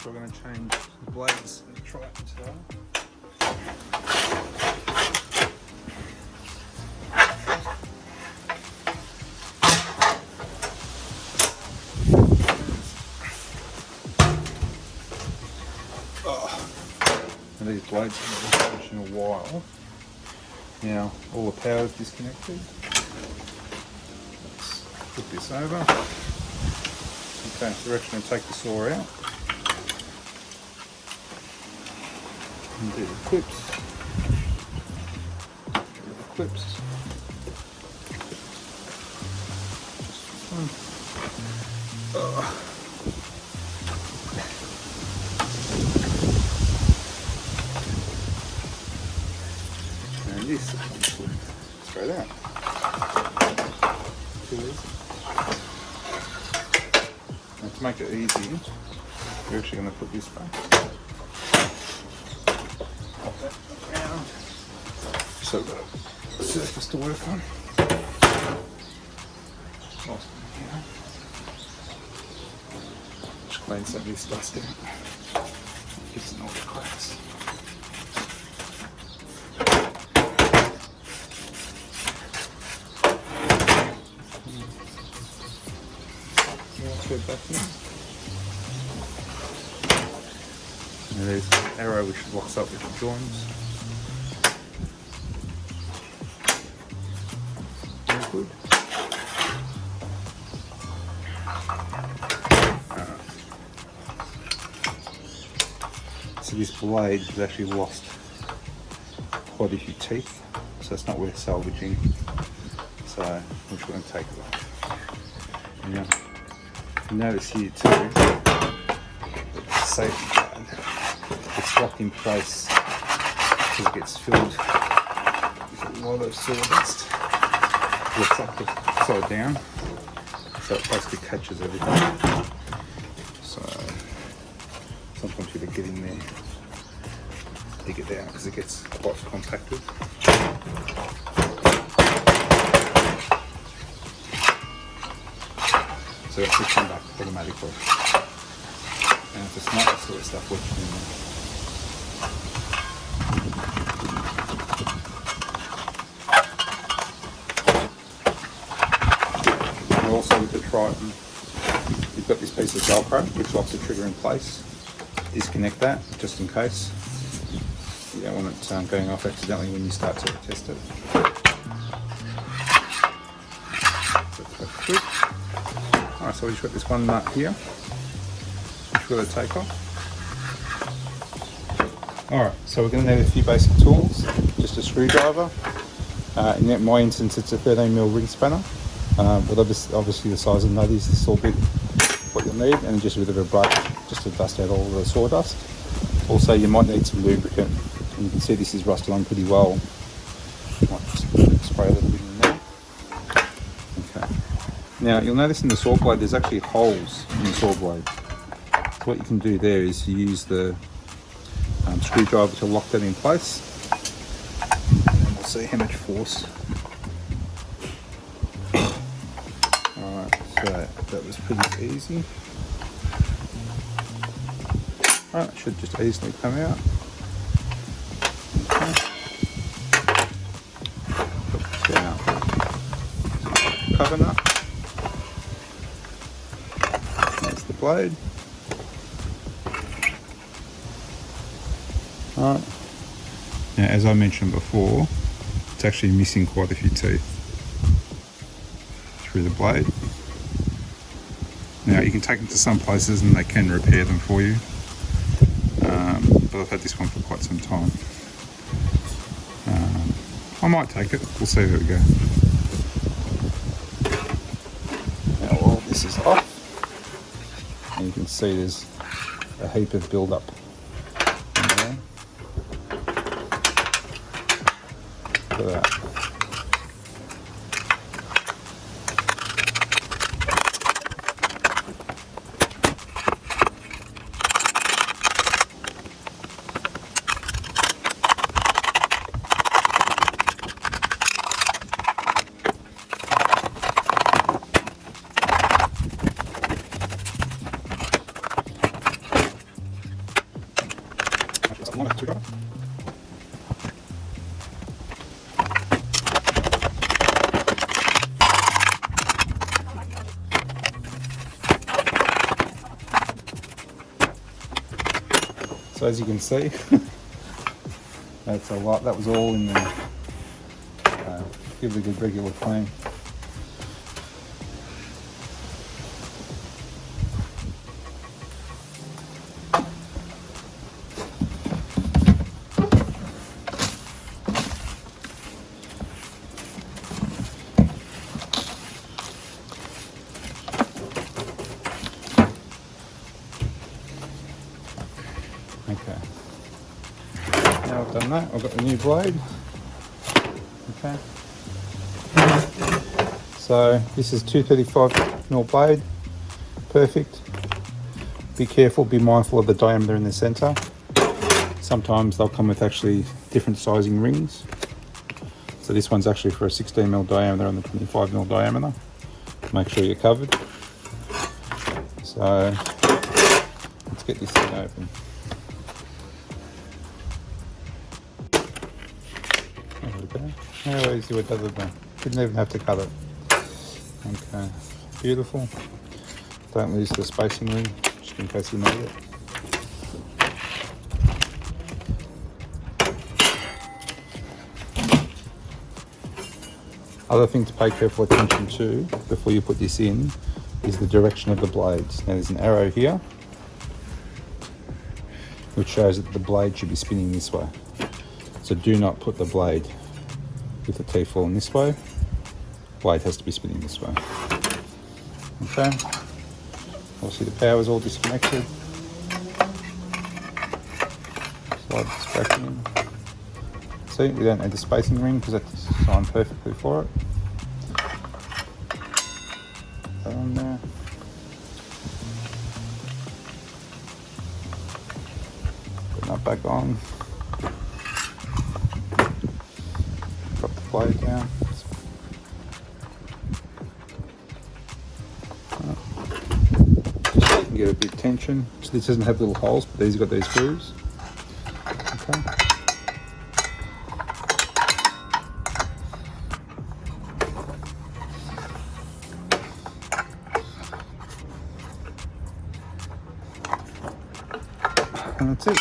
So we're going to change the blades in the Triton today. And these blades have been touching a while. Now all the power is disconnected. Let's put this over. Okay, so we're actually going to take the saw out and do the clips. Get rid of the clips. Just one. And this straight out. Too easy. And to make it easy, we're actually going to put this back. Pop that around. So we've got a surface to work on. Just clean some of this dust out. Gives it all the cracks. Back in. And there's an arrow which locks up with the joints. Very good. So this blade has actually lost quite a few teeth, so it's not worth salvaging. So we're just going to take it off. Yeah. Notice here too, the safety guard, it's locked in place because it gets filled with a lot of sawdust. It's upside down, so it basically catches everything. So sometimes you have to get in there, dig it down because it gets quite compacted. So it's just come back automatically. And if it's not, that sort of stuff wedged in there. And also with the Triton, you've got this piece of Velcro which locks the trigger in place. Disconnect that just in case. You don't want it going off accidentally when you start to test it. So it's quite quick. Alright, so we've just got this one nut here, which we're going to take off. Alright, so we're going to need a few basic tools. Just a screwdriver. In my instance, it's a 13mm ring spanner. But obviously the size of nutties is still big, what you'll need, and just a bit of a brush just to dust out all the sawdust. Also, you might need some lubricant. And you can see this is rusted on pretty well. Might just spray a little bit in there. Okay. Now you'll notice in the saw blade there's actually holes in the saw blade. So what you can do there is you use the screwdriver to lock that in place, and we'll see how much force. Alright, so that was pretty easy. Alright, it should just easily come out. Okay. Put this out. Cover nut. Blade. Alright. Now, as I mentioned before, it's actually missing quite a few teeth through the blade. Now, you can take them to some places and they can repair them for you. But I've had this one for quite some time. I might take it. We'll see how we go. Now, all this is off. And you can see there's a heap of build-up in there. Look at that. So as you can see, that's a lot. That was all in there. Give it a good regular clean. Okay. Now I've done that, I've got the new blade. Okay. So this is 235mm blade. Perfect. Be careful, be mindful of the diameter in the center. Sometimes they'll come with actually different sizing rings. So this one's actually for a 16mm diameter and the 25mm diameter. Make sure you're covered. So let's get this thing open. There we go. How easy it does it then? Didn't even have to cut it. Okay, beautiful. Don't lose the spacing ring, just in case you need it. Other thing to pay careful attention to before you put this in is the direction of the blades. Now there's an arrow here which shows that the blade should be spinning this way. So do not put the blade with the teeth falling this way. Blade has to be spinning this way. Okay. Obviously the power is all disconnected. Slide this back in. See, we don't need the spacing ring because that's designed perfectly for it. That on there. Put that back on. Drop the blade down. Just so you can get a bit of tension. So this doesn't have little holes, but these have got these grooves. Okay. And that's it.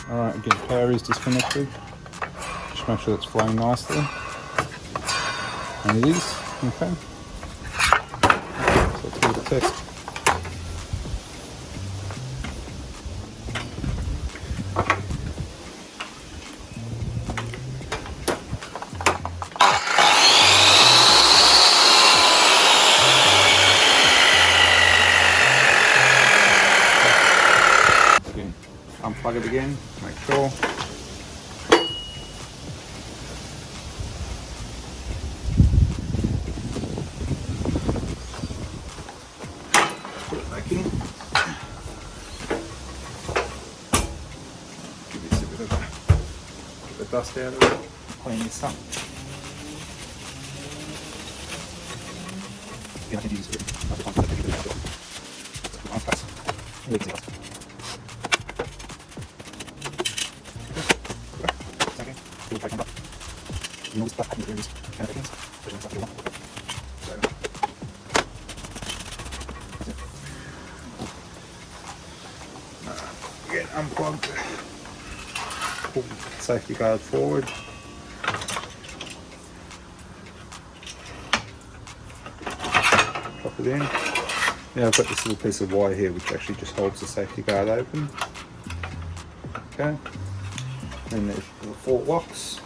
Alright, again, power is disconnected. Just make sure that's flowing nicely. And it is, okay. So let's give it a test. Unplug it again, make sure. Put it back in. Give this a bit of get the dust out of it. Clean this up. Yeah, I can use it. Again, unplug, pull the safety guard forward. Drop it in. Now I've got this little piece of wire here which actually just holds the safety guard open. Okay. And there's the 4 locks.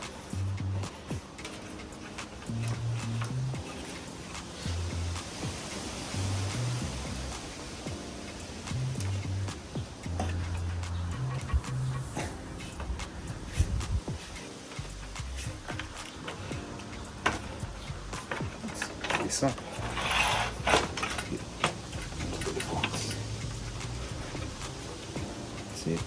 This up. That's it.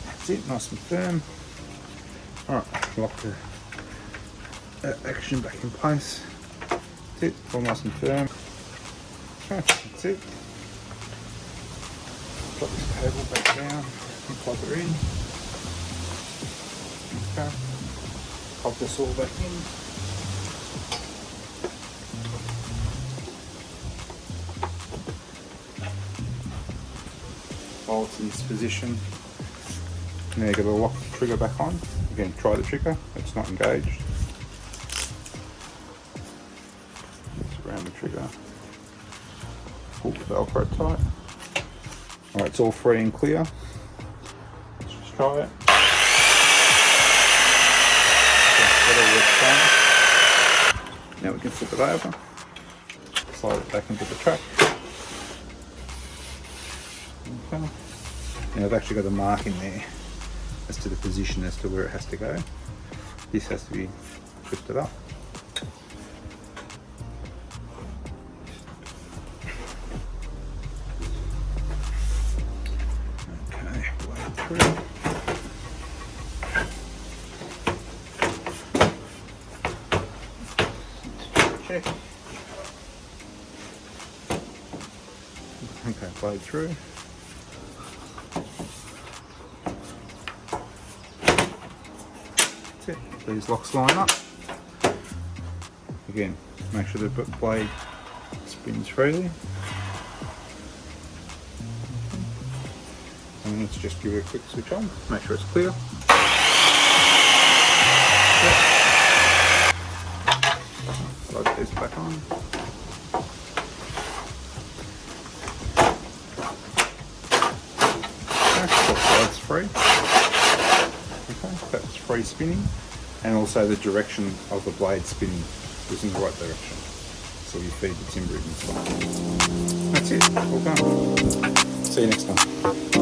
That's it, nice and firm. Alright, lock the action back in place. That's it, all nice and firm. Okay, that's it. Drop this cable back down and plug her in. Okay. Pop this all back in. while it's in this position. Now you've got to lock the trigger back on. Again, try the trigger, it's not engaged. Just around the trigger. Pull the Velcro tight. Alright, it's all free and clear. Let's just try it. Now we can flip it over, slide it back into the track. Okay. Now I've actually got a mark in there as to the position as to where it has to go. This has to be lifted up. Okay, blade through. Check. Okay, blade through. That's it. These locks line up. Again, make sure the blade spins freely. And let's just give it a quick switch on. Make sure it's clear. Slide this back on. That's free. Okay, that's free spinning, and also the direction of the blade spinning is in the right direction. So you feed the timber in. That's it, all done. See you next time.